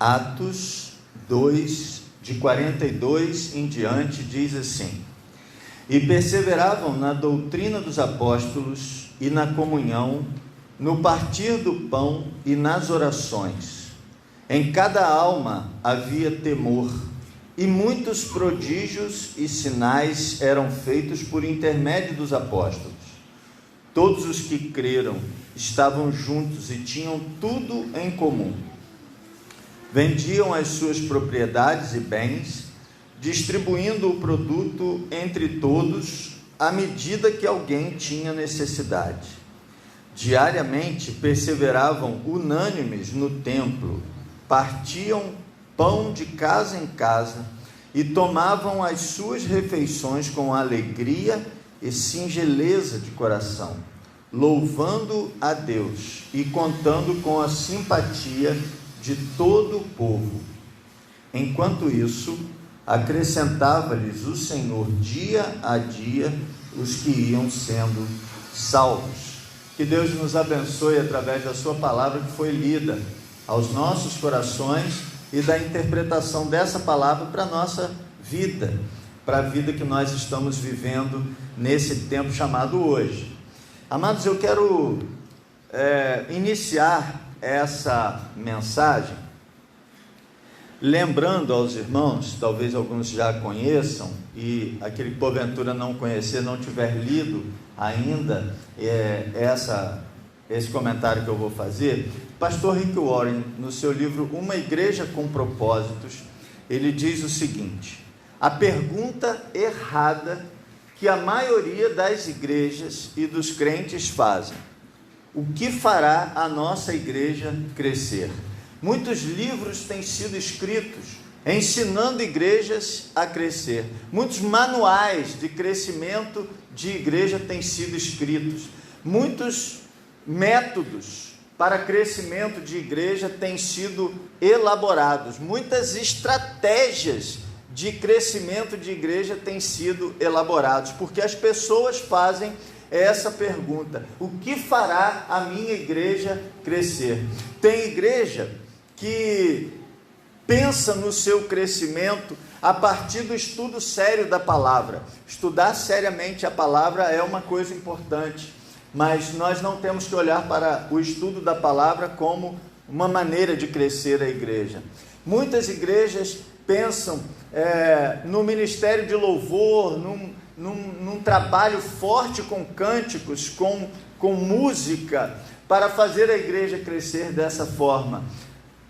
Atos 2, de 42 em diante, diz assim: e perseveravam na doutrina dos apóstolos e na comunhão, no partir do pão e nas orações. Em cada alma havia temor, e muitos prodígios e sinais eram feitos por intermédio dos apóstolos. Todos os que creram estavam juntos e tinham tudo em comum. Vendiam as suas propriedades e bens, distribuindo o produto entre todos, à medida que alguém tinha necessidade. Diariamente perseveravam unânimes no templo, partiam pão de casa em casa e tomavam as suas refeições com alegria e singeleza de coração, louvando a Deus e contando com a simpatia de todo o povo. Enquanto isso, acrescentava-lhes o Senhor dia a dia os que iam sendo salvos. Que Deus nos abençoe através da sua palavra que foi lida aos nossos corações e da interpretação dessa palavra para a nossa vida, para a vida que nós estamos vivendo nesse tempo chamado hoje. Amados, eu quero iniciar essa mensagem lembrando aos irmãos, talvez alguns já conheçam, e aquele que porventura não conhecer, não tiver lido ainda esse comentário que eu vou fazer, pastor Rick Warren, no seu livro Uma Igreja com Propósitos, ele diz o seguinte: a pergunta errada que a maioria das igrejas e dos crentes fazem: o que fará a nossa igreja crescer? Muitos livros têm sido escritos ensinando igrejas a crescer. Muitos manuais de crescimento de igreja têm sido escritos. Muitos métodos para crescimento de igreja têm sido elaborados. Muitas estratégias de crescimento de igreja têm sido elaborados, porque as pessoas fazem essa pergunta: o que fará a minha igreja crescer? Tem igreja que pensa no seu crescimento a partir do estudo sério da palavra. Estudar seriamente a palavra é uma coisa importante, mas nós não temos que olhar para o estudo da palavra como uma maneira de crescer a igreja. Muitas igrejas pensam no ministério de louvor, num trabalho forte com cânticos, com música, para fazer a igreja crescer dessa forma.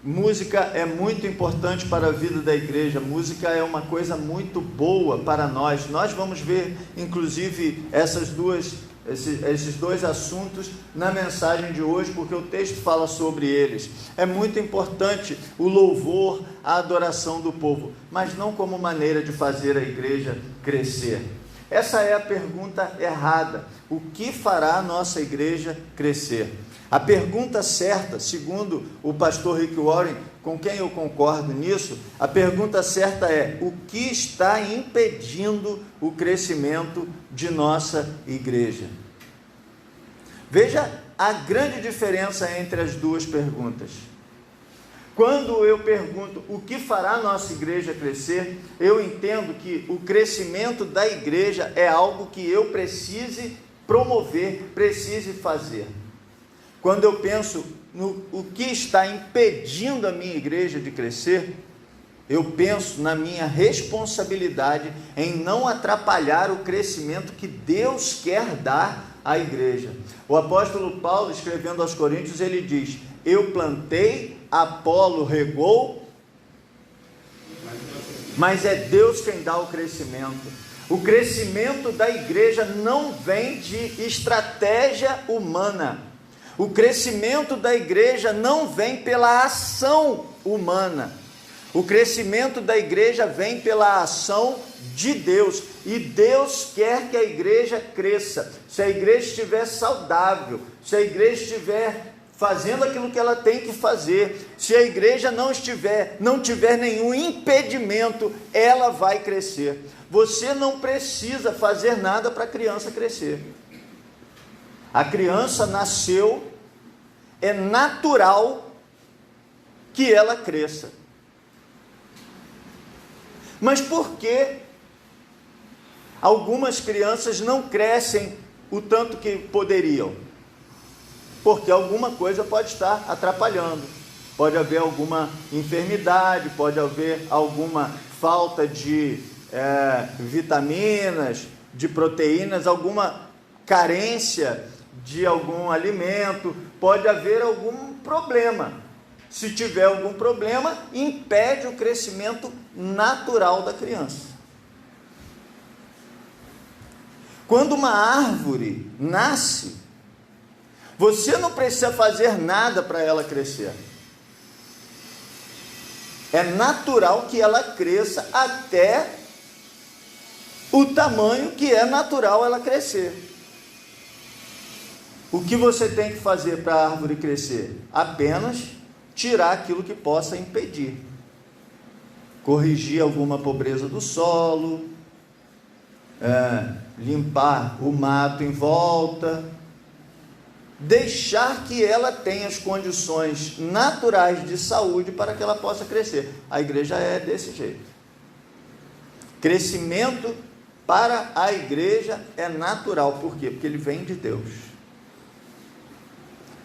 Música é muito importante para a vida da igreja. Música é uma coisa muito boa para nós. Nós vamos ver, inclusive, esses dois assuntos na mensagem de hoje, porque o texto fala sobre eles. É muito importante o louvor, a adoração do povo, mas não como maneira de fazer a igreja crescer. Essa é a pergunta errada: o que fará a nossa igreja crescer? A pergunta certa, segundo o pastor Rick Warren, com quem eu concordo nisso, a pergunta certa é: o que está impedindo o crescimento de nossa igreja? Veja a grande diferença entre as duas perguntas. Quando eu pergunto o que fará a nossa igreja crescer, eu entendo que o crescimento da igreja é algo que eu precise promover, precise fazer. Quando eu penso no o que está impedindo a minha igreja de crescer, eu penso na minha responsabilidade em não atrapalhar o crescimento que Deus quer dar à igreja. O apóstolo Paulo, escrevendo aos Coríntios, ele diz: eu plantei, Apolo regou, mas é Deus quem dá o crescimento. O crescimento da igreja não vem de estratégia humana. O crescimento da igreja não vem pela ação humana. O crescimento da igreja vem pela ação de Deus. E Deus quer que a igreja cresça. Se a igreja estiver saudável, se a igreja estiver fazendo aquilo que ela tem que fazer, se a igreja não tiver nenhum impedimento, ela vai crescer. Você não precisa fazer nada para a criança crescer. A criança nasceu, é natural que ela cresça. Mas por que algumas crianças não crescem o tanto que poderiam? Porque alguma coisa pode estar atrapalhando. Pode haver alguma enfermidade, pode haver alguma falta de vitaminas, de proteínas, alguma carência de algum alimento, pode haver algum problema. Se tiver algum problema, impede o crescimento natural da criança. Quando uma árvore nasce, você não precisa fazer nada para ela crescer. É natural que ela cresça até o tamanho que é natural ela crescer. O que você tem que fazer para a árvore crescer? Apenas tirar aquilo que possa impedir. Corrigir alguma pobreza do solo, limpar o mato em volta, deixar que ela tenha as condições naturais de saúde para que ela possa crescer. A igreja é desse jeito. Crescimento para a igreja é natural. Por quê? Porque ele vem de Deus.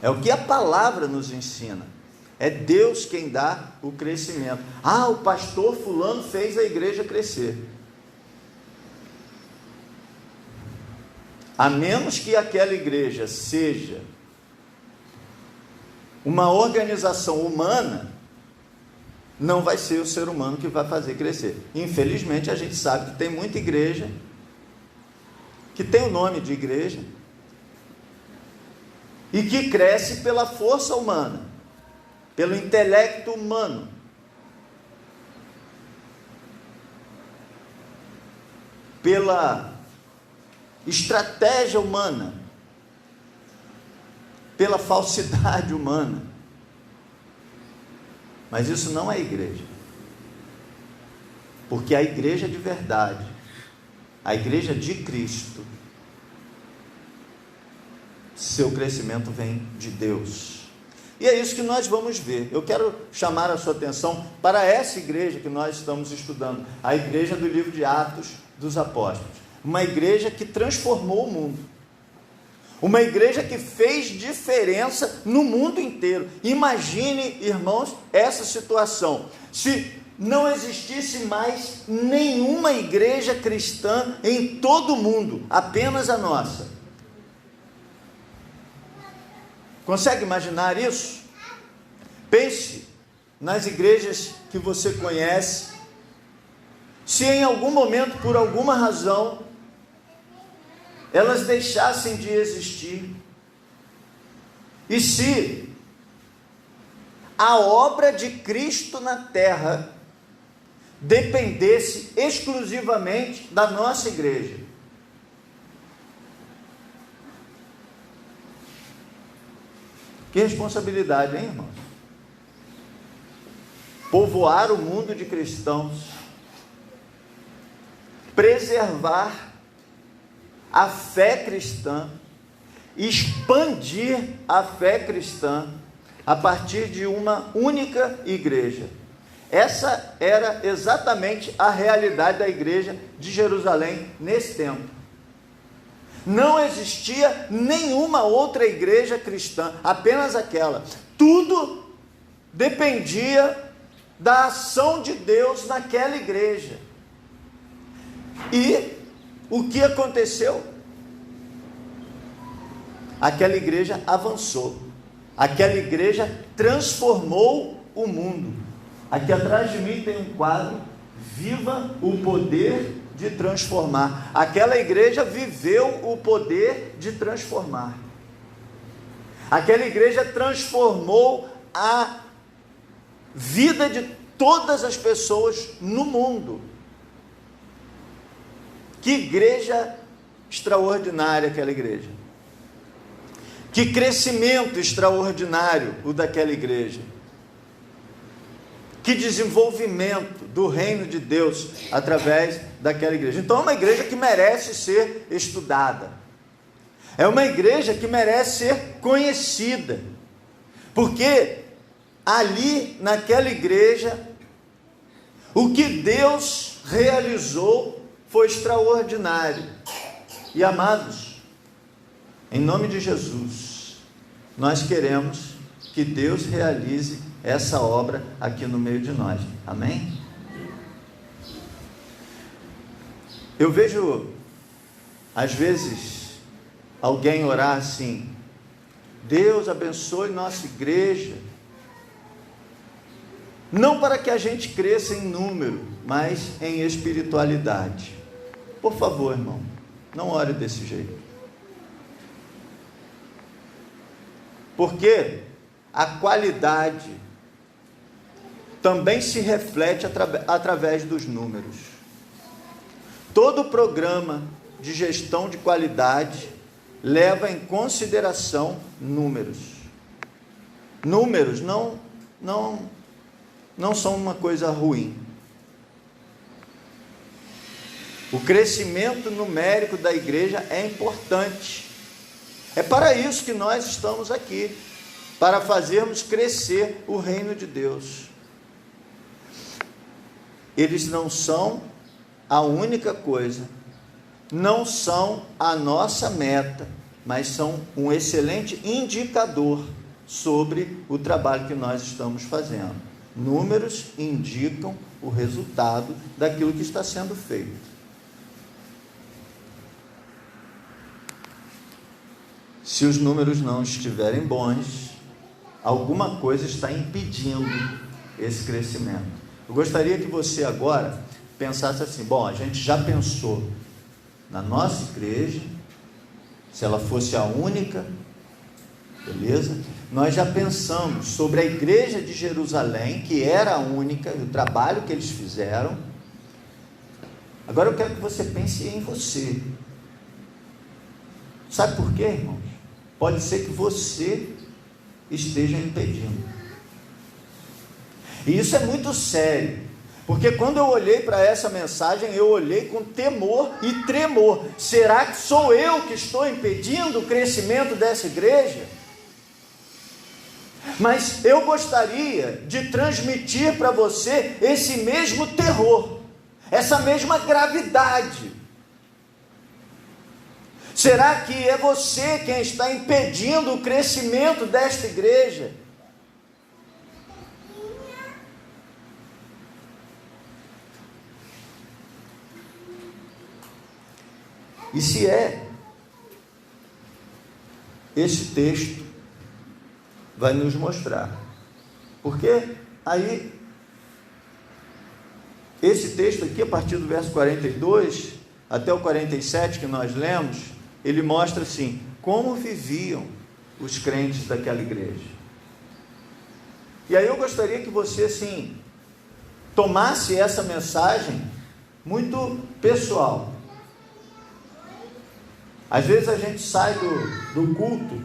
É o que a palavra nos ensina. É Deus quem dá o crescimento. Ah, o pastor fulano fez a igreja crescer. A menos que aquela igreja seja uma organização humana, não vai ser o ser humano que vai fazer crescer. Infelizmente, a gente sabe que tem muita igreja que tem o nome de igreja e que cresce pela força humana, pelo intelecto humano. Pela estratégia humana, pela falsidade humana. Mas isso não é igreja. Porque a igreja de verdade, a igreja de Cristo, seu crescimento vem de Deus. E é isso que nós vamos ver. Eu quero chamar a sua atenção para essa igreja que nós estamos estudando, a igreja do livro de Atos dos Apóstolos. Uma igreja que transformou o mundo. Uma igreja que fez diferença no mundo inteiro. Imagine, irmãos, essa situação. Se não existisse mais nenhuma igreja cristã em todo o mundo, apenas a nossa. Consegue imaginar isso? Pense nas igrejas que você conhece. Se em algum momento, por alguma razão, elas deixassem de existir, e se a obra de Cristo na terra dependesse exclusivamente da nossa igreja. Que responsabilidade, hein, irmãos? Povoar o mundo de cristãos, preservar a fé cristã, expandir a fé cristã a partir de uma única igreja. Essa era exatamente a realidade da igreja de Jerusalém nesse tempo. Não existia nenhuma outra igreja cristã, apenas aquela. Tudo dependia da ação de Deus naquela igreja. E o que aconteceu? Aquela igreja avançou. Aquela igreja transformou o mundo. Aqui atrás de mim tem um quadro: Viva o poder de transformar. Aquela igreja viveu o poder de transformar. Aquela igreja transformou a vida de todas as pessoas no mundo. Que igreja extraordinária aquela igreja. Que crescimento extraordinário o daquela igreja. Que desenvolvimento do reino de Deus através daquela igreja. Então é uma igreja que merece ser estudada. É uma igreja que merece ser conhecida. Porque ali naquela igreja O que Deus realizou foi extraordinário. E amados, em nome de Jesus, nós queremos que Deus realize essa obra aqui no meio de nós. Amém? Eu vejo, às vezes, alguém orar assim: Deus abençoe nossa igreja, não para que a gente cresça em número, mas em espiritualidade. Por favor, irmão, não ore desse jeito. Porque a qualidade também se reflete através dos números. Todo programa de gestão de qualidade leva em consideração números. Números não são uma coisa ruim. O crescimento numérico da igreja é importante. É para isso que nós estamos aqui, para fazermos crescer o reino de Deus. Eles não são a única coisa, não são a nossa meta, mas são um excelente indicador sobre o trabalho que nós estamos fazendo. Números indicam o resultado daquilo que está sendo feito. Se os números não estiverem bons, alguma coisa está impedindo esse crescimento. Eu gostaria que você agora pensasse assim: bom, a gente já pensou na nossa igreja, se ela fosse a única, beleza? Nós já pensamos sobre a igreja de Jerusalém, que era a única, e o trabalho que eles fizeram. Agora eu quero que você pense em você. Sabe por quê, irmãos? Pode ser que você esteja impedindo. E isso é muito sério, porque quando eu olhei para essa mensagem, eu olhei com temor e tremor. Será que sou eu que estou impedindo o crescimento dessa igreja? Mas eu gostaria de transmitir para você esse mesmo terror, essa mesma gravidade. Será que é você quem está impedindo o crescimento desta igreja? E se é, esse texto vai nos mostrar. Porque aí, esse texto aqui, a partir do verso 42 até o 47 que nós lemos, ele mostra assim, como viviam os crentes daquela igreja. E aí eu gostaria que você assim, tomasse essa mensagem muito pessoal. Às vezes a gente sai do culto,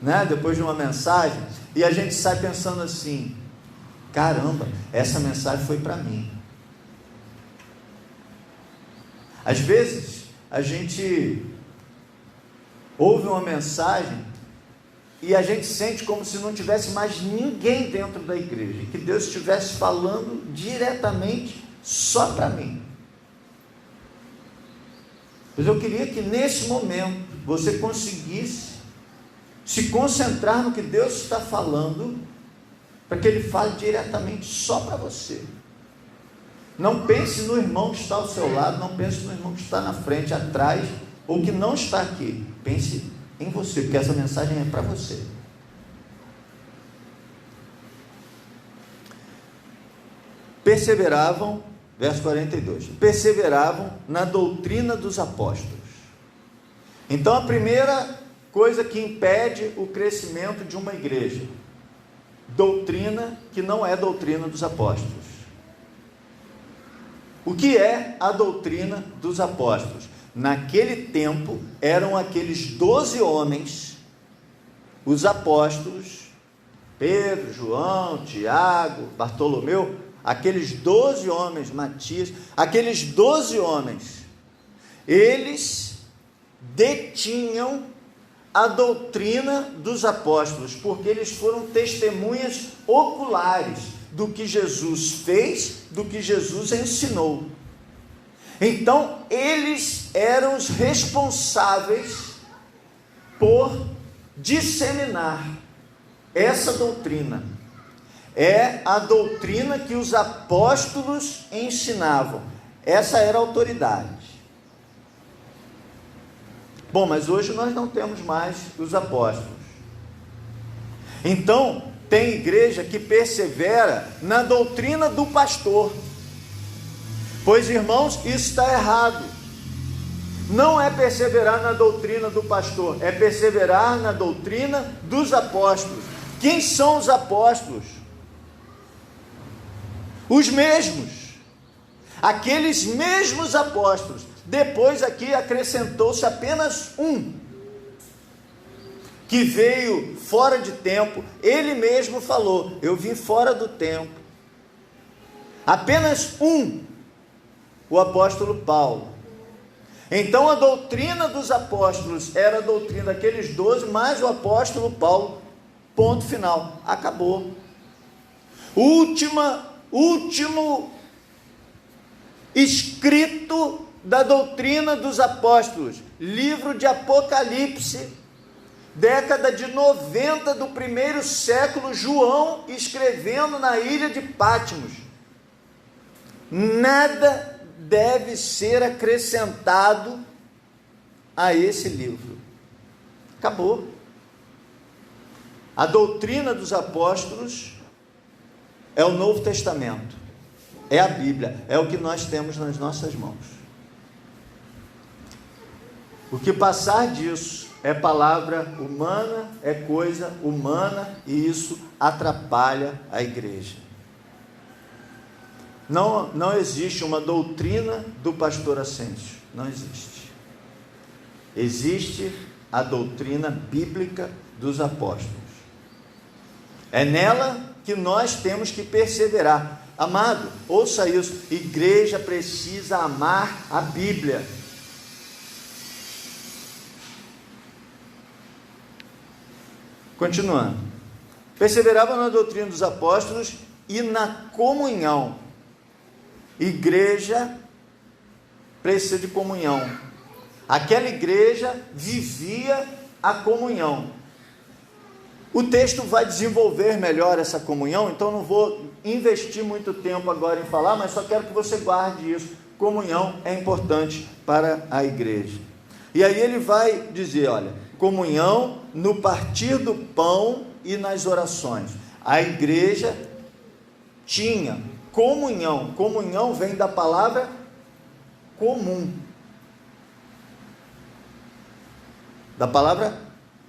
né, depois de uma mensagem, e a gente sai pensando assim: caramba, essa mensagem foi para mim. Às vezes a gente ouve uma mensagem e a gente sente como se não tivesse mais ninguém dentro da igreja, que Deus estivesse falando diretamente só para mim. Mas eu queria que nesse momento você conseguisse se concentrar no que Deus está falando, para que Ele fale diretamente só para você. Não pense no irmão que está ao seu lado, não pense no irmão que está na frente, atrás, ou que não está aqui. Pense em você, porque essa mensagem é para você. Perseveravam, verso 42, perseveravam na doutrina dos apóstolos. Então a primeira coisa que impede o crescimento de uma igreja, doutrina que não é doutrina dos apóstolos. O que é a doutrina dos apóstolos? Naquele tempo eram aqueles 12 homens, os apóstolos, Pedro, João, Tiago, Bartolomeu, aqueles 12 homens, Matias, aqueles 12 homens, eles detinham a doutrina dos apóstolos, porque eles foram testemunhas oculares do que Jesus fez, do que Jesus ensinou. Então, eles eram os responsáveis por disseminar essa doutrina. É a doutrina que os apóstolos ensinavam. Essa era a autoridade. Bom, mas hoje nós não temos mais os apóstolos. Então, tem igreja que persevera na doutrina do pastor. Pois, irmãos, isso está errado. Não é perseverar na doutrina do pastor, é perseverar na doutrina dos apóstolos. Quem são os apóstolos? Os mesmos. Aqueles mesmos apóstolos. Depois aqui acrescentou-se apenas um, que veio fora de tempo. Ele mesmo falou: eu vim fora do tempo. Apenas um, o apóstolo Paulo. Então a doutrina dos apóstolos era a doutrina daqueles 12, mais o apóstolo Paulo. Ponto final, acabou. Último escrito da doutrina dos apóstolos, livro de Apocalipse, década de 90 do primeiro século, João escrevendo na ilha de Patmos. Nada deve ser acrescentado a esse livro. Acabou. A doutrina dos apóstolos é o Novo Testamento, é a Bíblia, é o que nós temos nas nossas mãos. O que passar disso é palavra humana, é coisa humana, e isso atrapalha a igreja. Não existe uma doutrina do pastor Ascencio, não existe. Existe a doutrina bíblica dos apóstolos. É nela que nós temos que perseverar. Amado, ouça isso: igreja precisa amar a Bíblia. Continuando, perseveravam na doutrina dos apóstolos e na comunhão. Igreja precisa de comunhão. Aquela igreja vivia a comunhão. O texto vai desenvolver melhor essa comunhão, então não vou investir muito tempo agora em falar, mas só quero que você guarde isso. Comunhão é importante para a igreja. E aí ele vai dizer, olha, comunhão no partir do pão e nas orações. A igreja tinha comunhão. Comunhão vem da palavra comum. Da palavra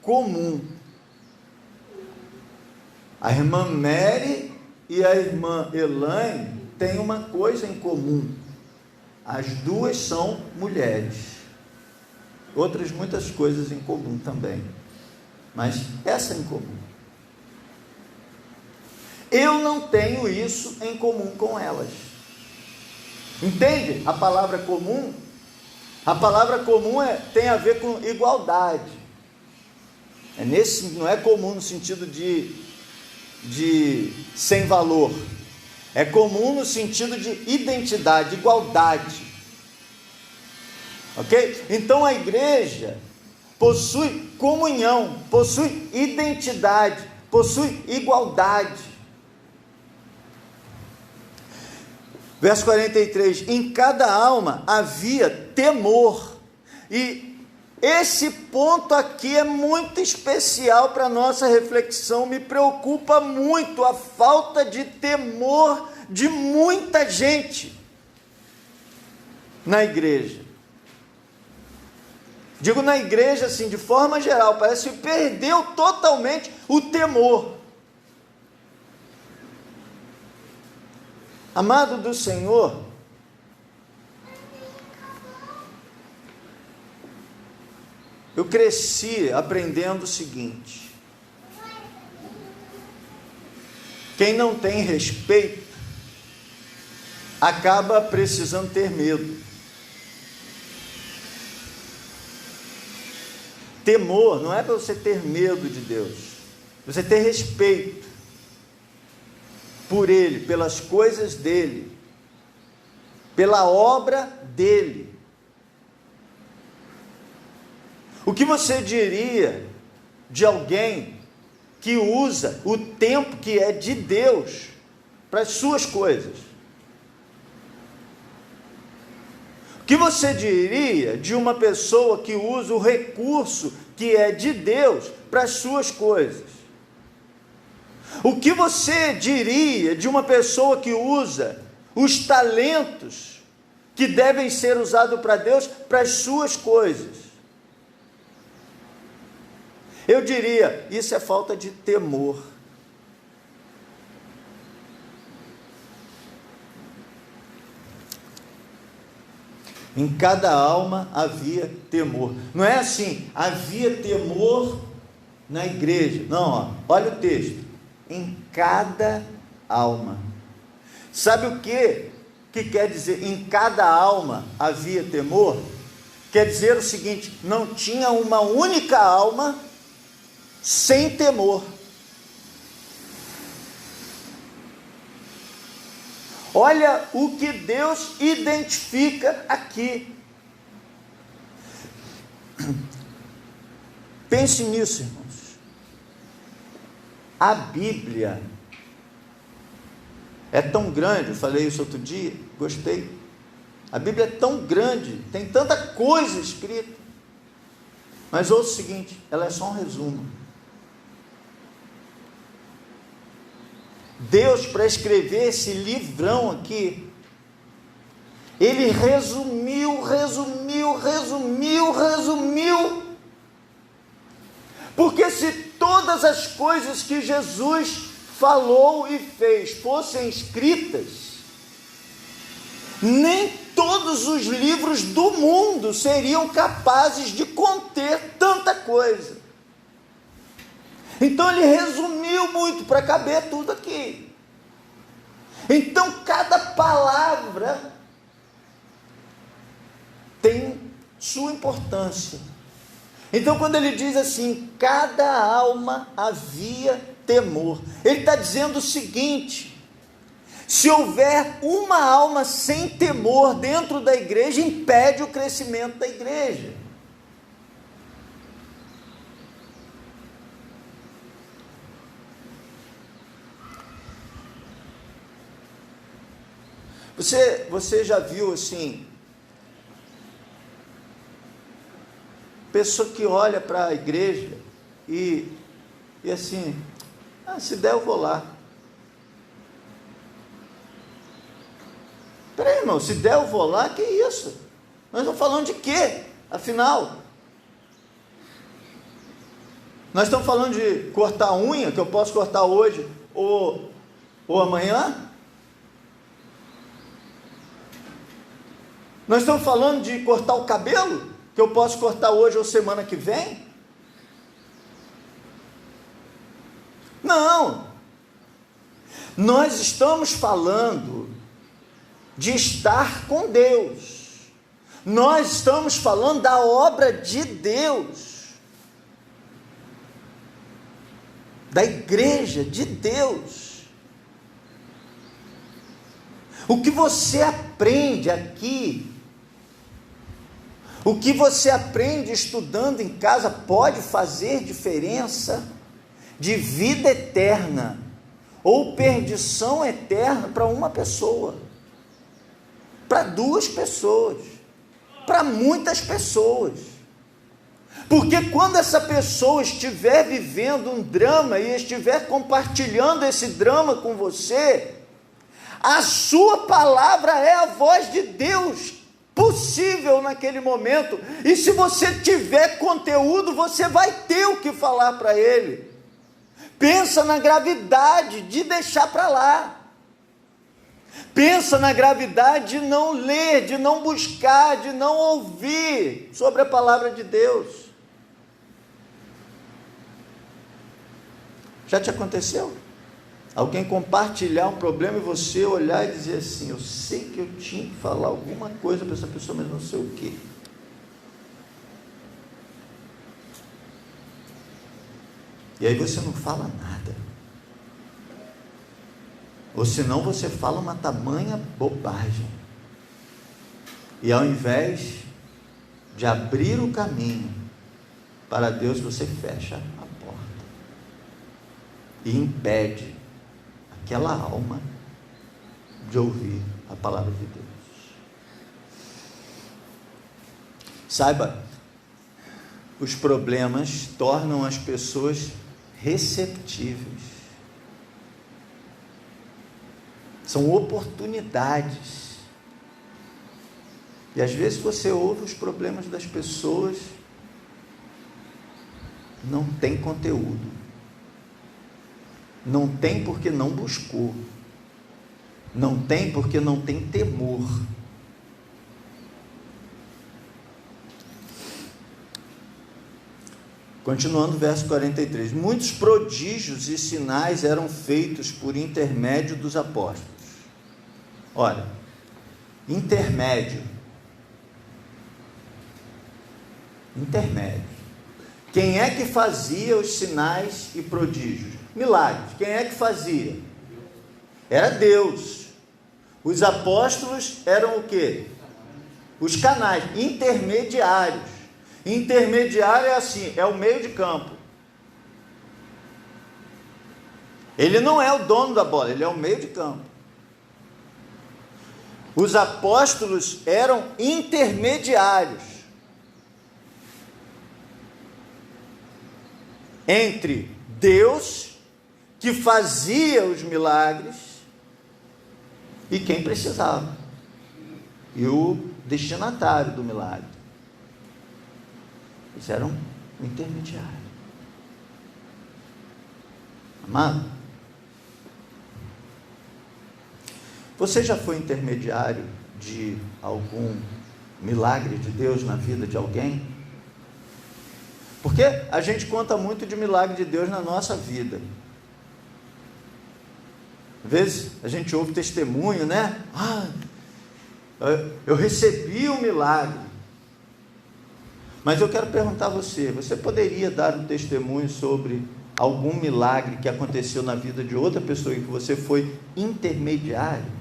comum. A irmã Mary e a irmã Elaine têm uma coisa em comum: as duas são mulheres. Outras muitas coisas em comum também, mas essa em comum. Eu não tenho isso em comum com elas. Entende? A palavra comum, tem a ver com igualdade. Não é comum no sentido de sem valor. É comum no sentido de identidade, igualdade. Ok? Então a igreja possui comunhão, possui identidade, possui igualdade. Verso 43, em cada alma havia temor. E esse ponto aqui é muito especial para a nossa reflexão. Me preocupa muito a falta de temor de muita gente na igreja. Digo na igreja assim, de forma geral, parece que perdeu totalmente o temor. Amado do Senhor, eu cresci aprendendo o seguinte: quem não tem respeito acaba precisando ter medo. Temor não é para você ter medo de Deus, você ter respeito. por Ele, pelas coisas dEle, pela obra dEle. O que você diria de alguém que usa o tempo que é de Deus para as suas coisas? O que você diria de uma pessoa que usa o recurso que é de Deus para as suas coisas? O que você diria de uma pessoa que usa os talentos que devem ser usados para Deus para as suas coisas? Eu diria, isso é falta de temor. Em cada alma havia temor. Não é assim, havia temor na igreja. Não, olha o texto. Em cada alma. Sabe o que quer dizer em cada alma havia temor? Quer dizer o seguinte, não tinha uma única alma sem temor. Olha o que Deus identifica aqui. Pense nisso, irmãos. A Bíblia é tão grande, eu falei isso outro dia, gostei. A Bíblia é tão grande, tem tanta coisa escrita. Mas ouça o seguinte, ela é só um resumo. Deus, para escrever esse livrão aqui, Ele resumiu, porque se todas as coisas que Jesus falou e fez fossem escritas, nem todos os livros do mundo seriam capazes de conter tanta coisa. Então ele resumiu muito para caber tudo aqui. Então cada palavra tem sua importância. Então quando ele diz assim, cada alma havia temor, ele está dizendo o seguinte: se houver uma alma sem temor dentro da igreja, impede o crescimento da igreja. Você já viu assim, pessoa que olha para a igreja e assim, se der eu vou lá. Peraí, irmão, se der eu vou lá, que isso? Nós estamos falando de quê, afinal? Nós estamos falando de cortar a unha, que eu posso cortar hoje ou amanhã? Nós estamos falando de cortar o cabelo, que eu posso cortar hoje ou semana que vem? Não. Nós estamos falando de estar com Deus. Nós estamos falando da obra de Deus, da igreja de Deus. O que você aprende aqui, o que você aprende estudando em casa pode fazer diferença de vida eterna ou perdição eterna para uma pessoa, para duas pessoas, para muitas pessoas. Porque quando essa pessoa estiver vivendo um drama e estiver compartilhando esse drama com você, a sua palavra é a voz de Deus possível naquele momento, e se você tiver conteúdo, você vai ter o que falar para ele. Pensa na gravidade de deixar para lá, pensa na gravidade de não ler, de não buscar, de não ouvir sobre a palavra de Deus. Já te aconteceu? Alguém compartilhar um problema e você olhar e dizer assim, eu sei que eu tinha que falar alguma coisa para essa pessoa, mas não sei o quê. E aí você não fala nada. Ou senão você fala uma tamanha bobagem. E ao invés de abrir o caminho para Deus, você fecha a porta e impede aquela alma de ouvir a palavra de Deus. Saiba, os problemas tornam as pessoas receptíveis. São oportunidades. E às vezes você ouve os problemas das pessoas, não tem conteúdo. Não tem porque não buscou. Não tem porque não tem temor. Continuando o verso 43. Muitos prodígios e sinais eram feitos por intermédio dos apóstolos. Olha, intermédio. Quem é que fazia os sinais e prodígios? Milagres. Quem é que fazia? Era Deus. Os apóstolos eram o quê? Os canais, intermediários. Intermediário é assim, é o meio de campo. Ele não é o dono da bola, ele é o meio de campo. Os apóstolos eram intermediários entre Deus, que fazia os milagres, e quem precisava, e o destinatário do milagre. Eles eram o intermediário. Amado, você já foi intermediário de algum milagre de Deus na vida de alguém? Porque a gente conta muito de milagre de Deus na nossa vida. Às vezes a gente ouve testemunho, né? Eu recebi um milagre. Mas eu quero perguntar a você, você poderia dar um testemunho sobre algum milagre que aconteceu na vida de outra pessoa e que você foi intermediário?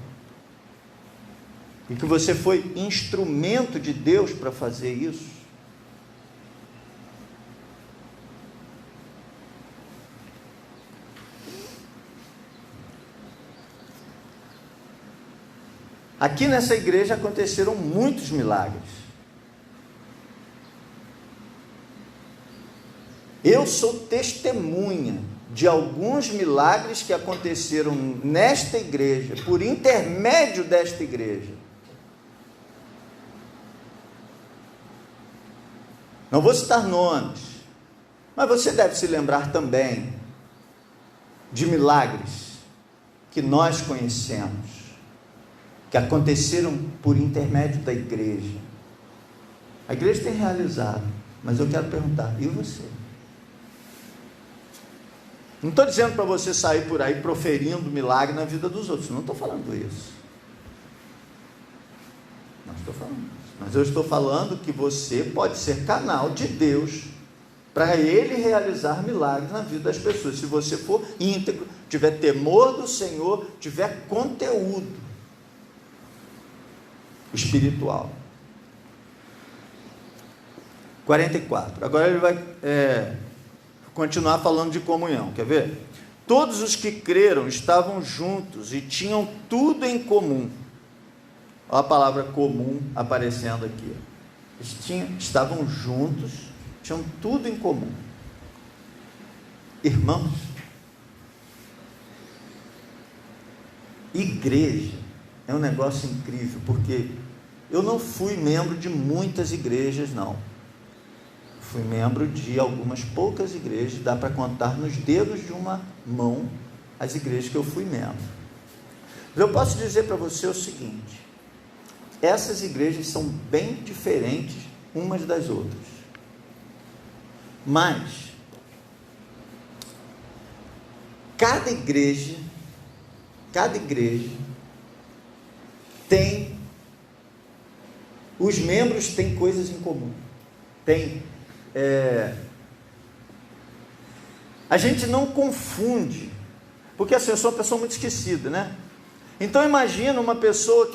E que você foi instrumento de Deus para fazer isso? Aqui nessa igreja aconteceram muitos milagres. Eu sou testemunha de alguns milagres que aconteceram nesta igreja, por intermédio desta igreja. Não vou citar nomes, mas você deve se lembrar também de milagres que nós conhecemos, que aconteceram por intermédio da igreja. A igreja tem realizado, mas eu quero perguntar, e você? Não estou dizendo para você sair por aí proferindo milagre na vida dos outros, não estou falando isso. Não estou falando isso. Mas eu estou falando que você pode ser canal de Deus para Ele realizar milagres na vida das pessoas. Se você for íntegro, tiver temor do Senhor, tiver conteúdo espiritual. 44. Agora ele vai continuar falando de comunhão, quer ver? Todos os que creram estavam juntos e tinham tudo em comum. Olha a palavra comum aparecendo aqui. Eles estavam juntos, tinham tudo em comum. Irmãos, igreja é um negócio incrível, porque eu não fui membro de muitas igrejas, não. Fui membro de algumas poucas igrejas, dá para contar nos dedos de uma mão as igrejas que eu fui membro. Mas eu posso dizer para você o seguinte: essas igrejas são bem diferentes umas das outras, mas cada igreja tem, os membros têm coisas em comum, a gente não confunde, porque assim, eu sou uma pessoa muito esquecida, né? Então imagina uma pessoa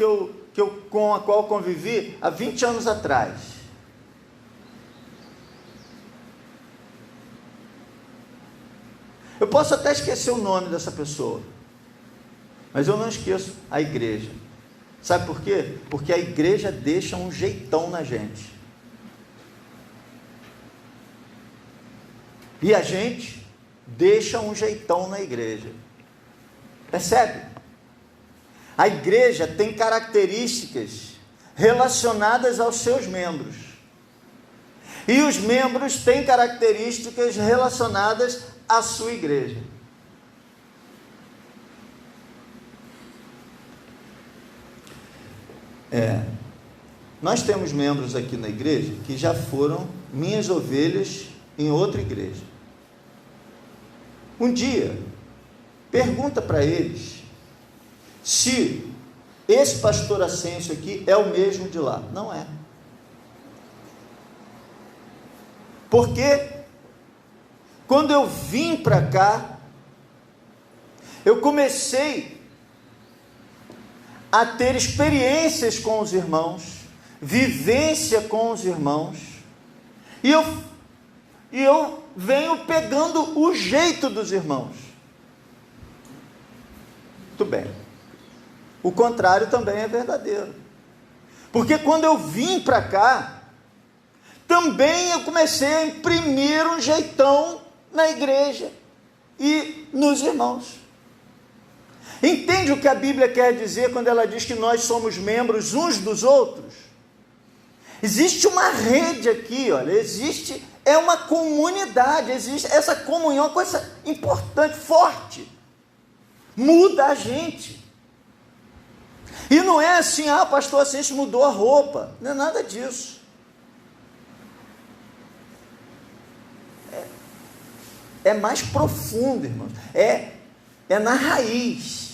com a qual convivi há 20 anos atrás. Eu posso até esquecer o nome dessa pessoa, mas eu não esqueço a igreja. Sabe por quê? Porque a igreja deixa um jeitão na gente. E a gente deixa um jeitão na igreja. Percebe? A igreja tem características relacionadas aos seus membros. E os membros têm características relacionadas à sua igreja. Nós temos membros aqui na igreja que já foram minhas ovelhas em outra igreja. Um dia, pergunta para eles se esse pastor Ascencio aqui é o mesmo de lá. Não é. Porque quando eu vim para cá, eu comecei a ter experiências com os irmãos, vivência com os irmãos, e eu venho pegando o jeito dos irmãos. Muito bem. O contrário também é verdadeiro. Porque quando eu vim para cá, também eu comecei a imprimir um jeitão na igreja e nos irmãos. Entende o que a Bíblia quer dizer quando ela diz que nós somos membros uns dos outros? Existe uma rede aqui, olha, é uma comunidade, existe essa comunhão, uma coisa importante, forte, muda a gente. E não é assim, o pastor Ascencio mudou a roupa, não é nada disso. É mais profundo, irmãos, é na raiz.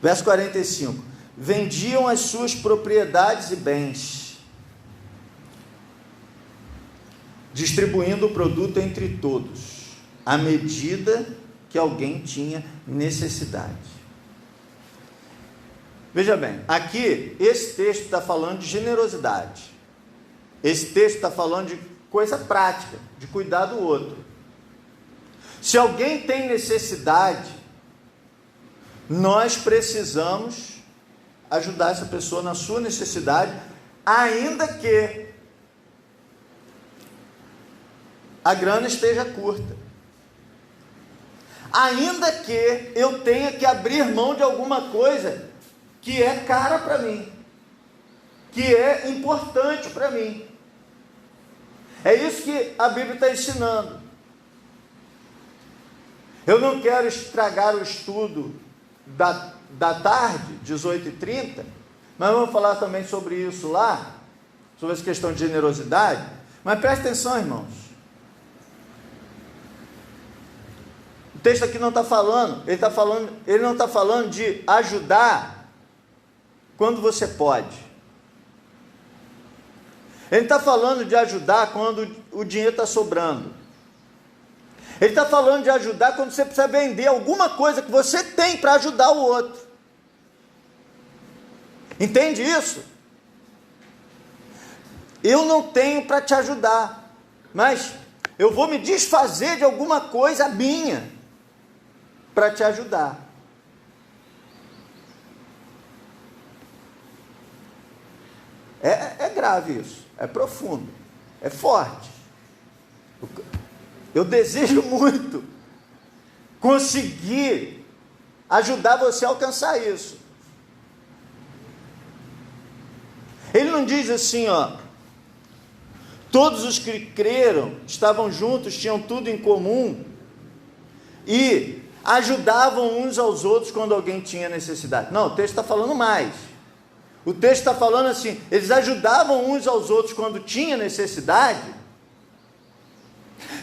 Verso 45, vendiam as suas propriedades e bens, distribuindo o produto entre todos, à medida que alguém tinha necessidade. Veja bem, aqui, esse texto está falando de generosidade, esse texto está falando de coisa prática, de cuidar do outro. Se alguém tem necessidade, nós precisamos ajudar essa pessoa na sua necessidade, ainda que a grana esteja curta, ainda que eu tenha que abrir mão de alguma coisa que é cara para mim, que é importante para mim. É isso que a Bíblia está ensinando. Eu não quero estragar o estudo da tarde, 18h30, mas vamos falar também sobre isso lá, sobre essa questão de generosidade. Mas preste atenção, irmãos, o texto aqui não está falando, ele não está falando de ajudar quando você pode, ele está falando de ajudar quando o dinheiro está sobrando. Ele está falando de ajudar quando você precisa vender alguma coisa que você tem para ajudar o outro. Entende isso? Eu não tenho para te ajudar, mas eu vou me desfazer de alguma coisa minha para te ajudar. É grave isso, é profundo, é forte. Eu desejo muito conseguir ajudar você a alcançar isso. Ele não diz assim, todos os que creram, estavam juntos, tinham tudo em comum e ajudavam uns aos outros quando alguém tinha necessidade. Não, o texto está falando mais. O texto está falando assim, eles ajudavam uns aos outros quando tinha necessidade,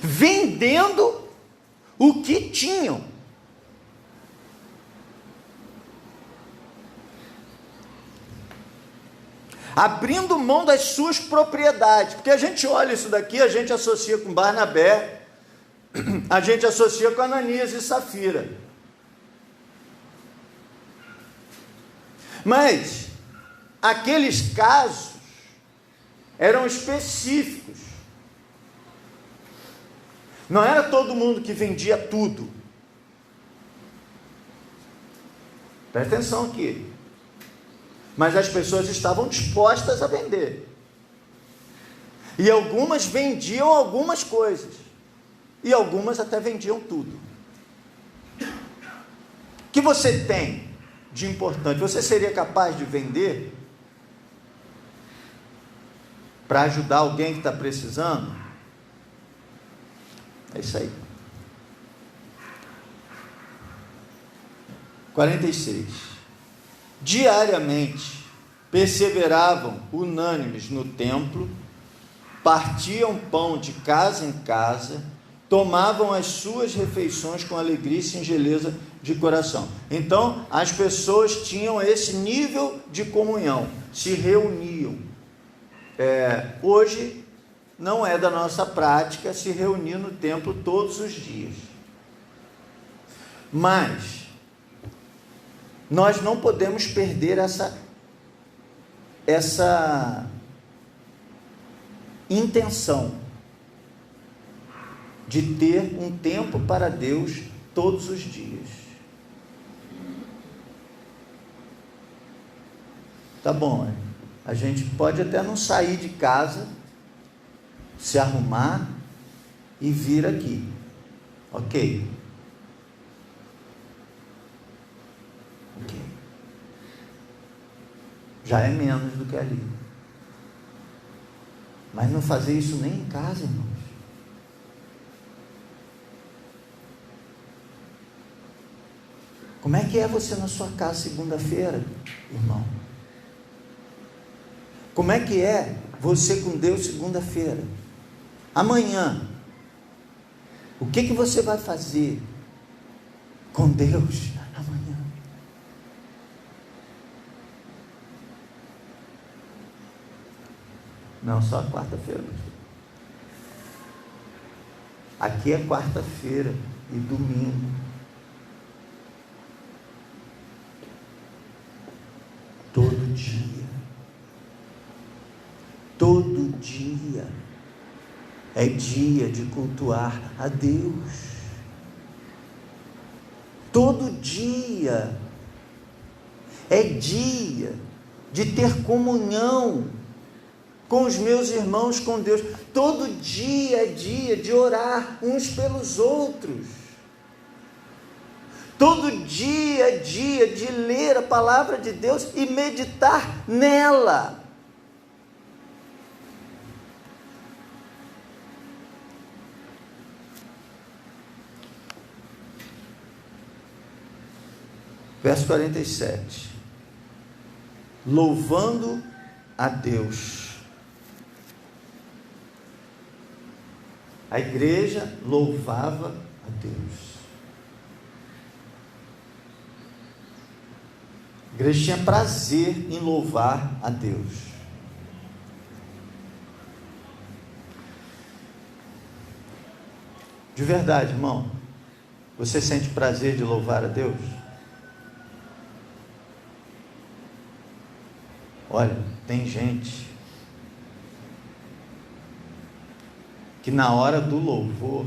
vendendo o que tinham. Abrindo mão das suas propriedades, porque a gente olha isso daqui, a gente associa com Barnabé, a gente associa com Ananias e Safira. Mas aqueles casos eram específicos. Não era todo mundo que vendia tudo. Presta atenção aqui. Mas as pessoas estavam dispostas a vender. E algumas vendiam algumas coisas. E algumas até vendiam tudo. O que você tem de importante? Você seria capaz de vender para ajudar alguém que está precisando? É isso aí. 46. Diariamente perseveravam unânimes no templo, partiam pão de casa em casa, tomavam as suas refeições com alegria e singeleza de coração. Então, as pessoas tinham esse nível de comunhão, se reuniam. Hoje, não é da nossa prática se reunir no templo todos os dias. Mas, nós não podemos perder essa intenção de ter um tempo para Deus todos os dias. Tá bom, a gente pode até não sair de casa, se arrumar e vir aqui, ok? Já é menos do que ali. Mas não fazer isso nem em casa, irmãos. Como é que é você na sua casa segunda-feira, irmão? Como é que é você com Deus segunda-feira? Amanhã, o que você vai fazer com Deus amanhã? Não, só quarta-feira. Aqui é quarta-feira e domingo. Todo dia. Todo dia é dia de cultuar a Deus. Todo dia é dia de ter comunhão com os meus irmãos, com Deus. Todo dia é dia de orar uns pelos outros. Todo dia é dia de ler a palavra de Deus e meditar nela. Verso 47. Louvando a Deus. A igreja louvava a Deus. A igreja tinha prazer em louvar a Deus. De verdade, irmão, você sente prazer de louvar a Deus? Olha, tem gente que na hora do louvor,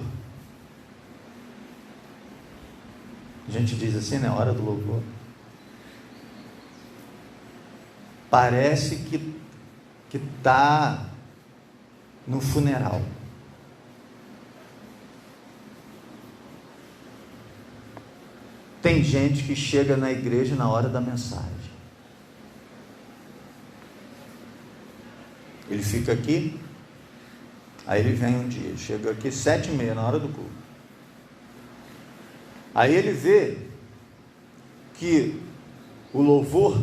a gente diz assim, né? Hora do louvor, parece que está no funeral. Tem gente que chega na igreja na hora da mensagem. Ele fica aqui, aí ele vem um dia, chega aqui 7h30 na hora do culto. Aí ele vê que o louvor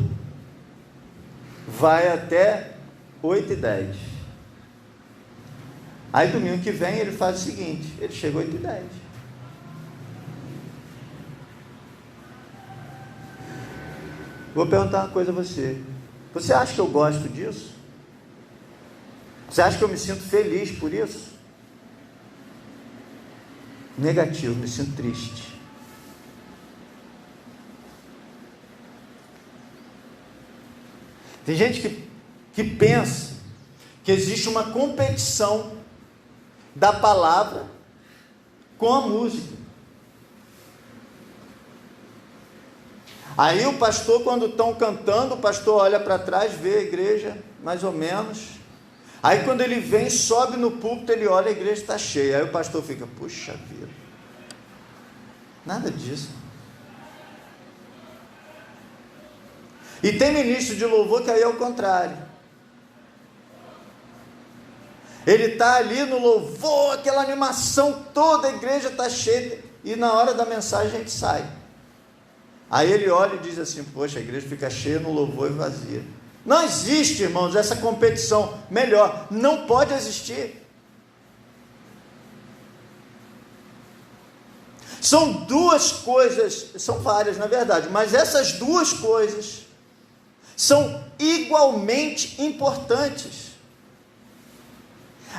vai até 8h10. Aí domingo que vem ele faz o seguinte, ele chega 8h10. Vou perguntar uma coisa a você. Você acha que eu gosto disso? Você acha que eu me sinto feliz por isso? negativo, me sinto triste. Tem gente que pensa que existe uma competição da palavra com a música. Aí o pastor, quando estão cantando, o pastor olha para trás, vê a igreja, mais ou menos. Aí quando ele vem, sobe no púlpito, ele olha, a igreja está cheia. Aí o pastor fica, puxa vida, nada disso. E tem ministro de louvor que aí é o contrário. Ele está ali no louvor, aquela animação toda, a igreja está cheia, e na hora da mensagem a gente sai. Aí ele olha e diz assim, poxa, a igreja fica cheia no louvor e vazia. Não existe, irmãos, essa competição. Melhor, não pode existir. São duas coisas, são várias na verdade, mas essas duas coisas são igualmente importantes.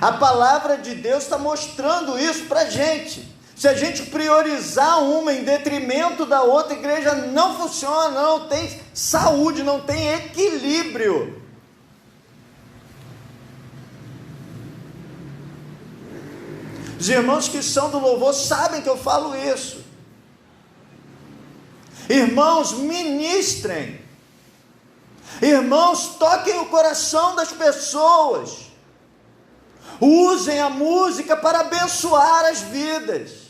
A palavra de Deus está mostrando isso para a gente. Se a gente priorizar uma em detrimento da outra, a igreja não funciona, não tem saúde, não tem equilíbrio. Os irmãos que são do louvor sabem que eu falo isso. Irmãos, ministrem. Irmãos, toquem o coração das pessoas. Usem a música para abençoar as vidas.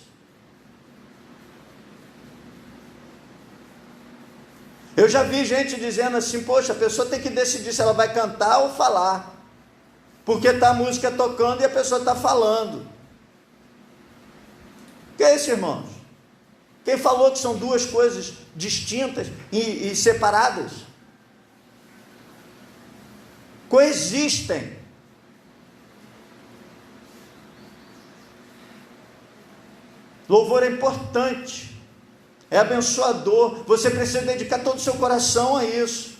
Eu já vi gente dizendo assim, poxa, a pessoa tem que decidir se ela vai cantar ou falar, porque está a música tocando e a pessoa está falando. O que é isso, irmãos? Quem falou que são duas coisas distintas e separadas? Coexistem. Louvor é importante, é abençoador. Você precisa dedicar todo o seu coração a isso,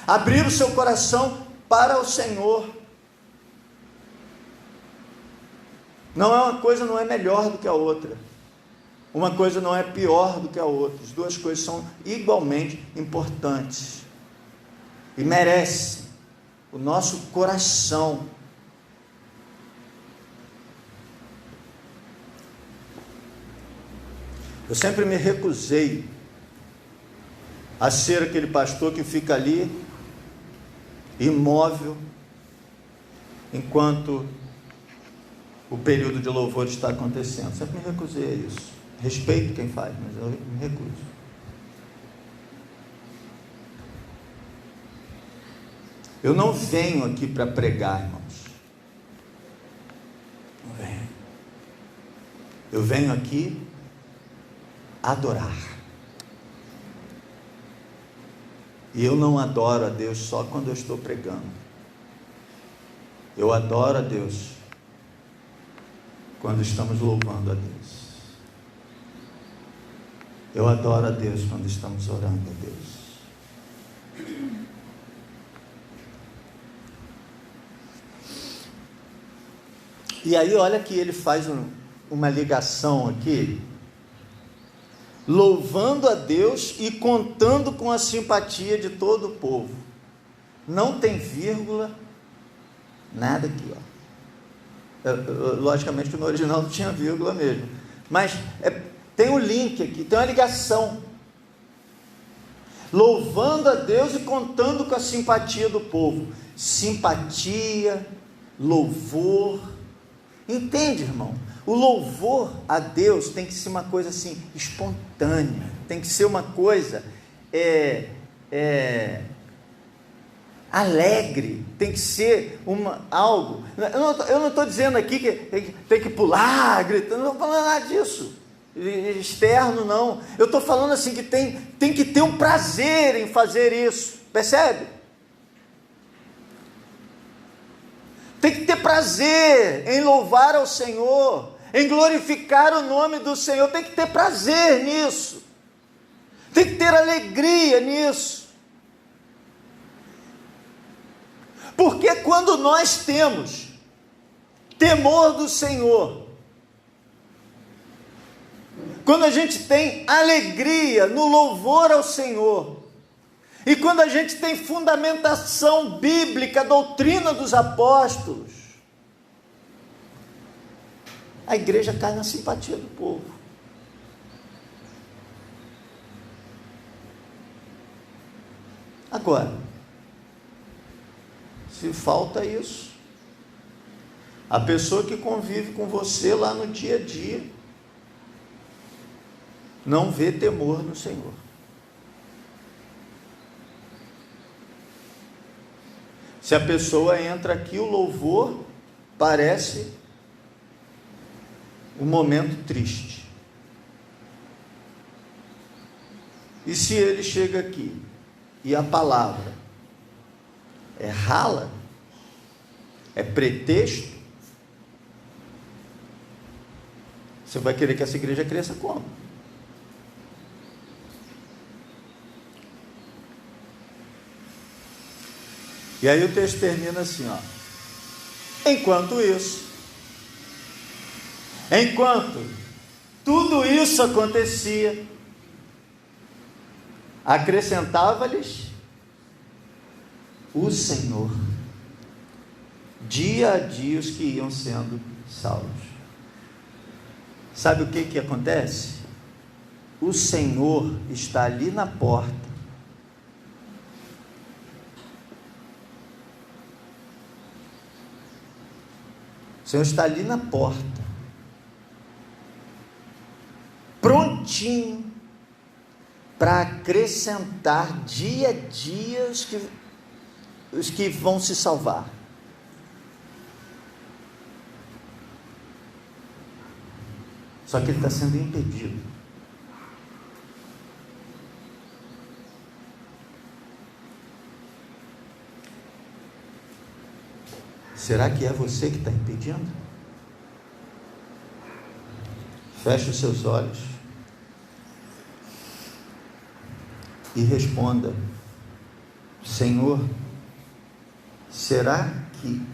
abrir o seu coração para o Senhor. Não é uma coisa, não é melhor do que a outra, uma coisa não é pior do que a outra. As duas coisas são igualmente importantes e merecem o nosso coração. Eu sempre me recusei a ser aquele pastor que fica ali, imóvel, enquanto o período de louvor está acontecendo. Sempre me recusei a isso. Respeito quem faz, mas eu me recuso. Eu não venho aqui para pregar, irmãos. Não venho. Eu venho aqui adorar. E eu não adoro a Deus só quando eu estou pregando. Eu adoro a Deus quando estamos louvando a Deus. Eu adoro a Deus quando estamos orando a Deus. E aí olha que ele faz uma ligação aqui, louvando a Deus e contando com a simpatia de todo o povo. Não tem vírgula, nada aqui, ó. Logicamente que no original não tinha vírgula mesmo, mas tem um link aqui, tem uma ligação. Louvando a Deus e contando com a simpatia do povo. Simpatia, louvor. Entende, irmão? O louvor a Deus tem que ser uma coisa assim, espontânea, tem que ser uma coisa alegre, tem que ser algo. Eu não estou dizendo aqui que tem que pular, gritando, não estou falando nada disso, externo não. Eu estou falando assim que tem que ter um prazer em fazer isso, percebe? Tem que ter prazer em louvar ao Senhor, em glorificar o nome do Senhor. Tem que ter prazer nisso, tem que ter alegria nisso, porque quando nós temos temor do Senhor, quando a gente tem alegria no louvor ao Senhor, e quando a gente tem fundamentação bíblica, doutrina dos apóstolos, a igreja cai na simpatia do povo. Agora, se falta isso, a pessoa que convive com você lá no dia a dia não vê temor no Senhor. Se a pessoa entra aqui, o louvor parece um momento triste. E se ele chega aqui e a palavra é rala, é pretexto, você vai querer que essa igreja cresça como? E aí o texto termina assim, ó. Enquanto tudo isso acontecia, acrescentava-lhes o Senhor, dia a dia, os que iam sendo salvos. Sabe o que acontece? O Senhor está ali na porta, o Senhor está ali na porta, prontinho para acrescentar dia a dia os que vão se salvar. Só que ele está sendo impedido. Será que é você que está impedindo? Feche os seus olhos e responda: Senhor, será que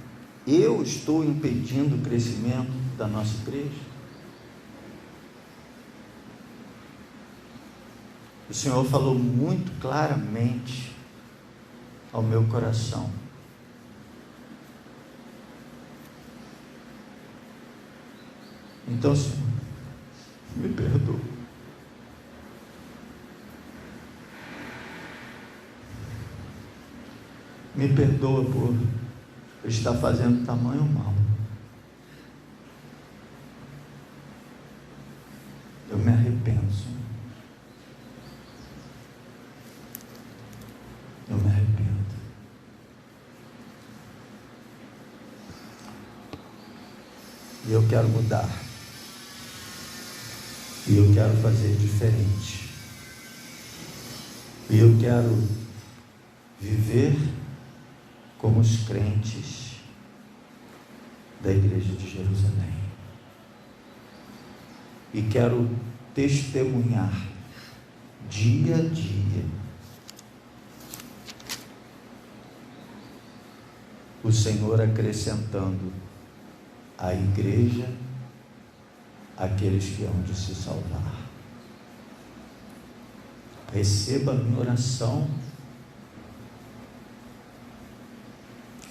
eu estou impedindo o crescimento da nossa igreja? O Senhor falou muito claramente ao meu coração. Então, Senhor, me perdoa. Me perdoa por estar fazendo tamanho mal. Eu me arrependo, Senhor. Eu me arrependo. E eu quero mudar. E eu quero fazer diferente. E eu quero viver como os crentes da igreja de Jerusalém. E quero testemunhar dia a dia o Senhor acrescentando à igreja aqueles que hão de se salvar. Receba a minha oração,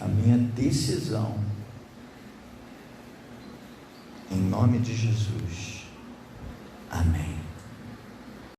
a minha decisão, em nome de Jesus.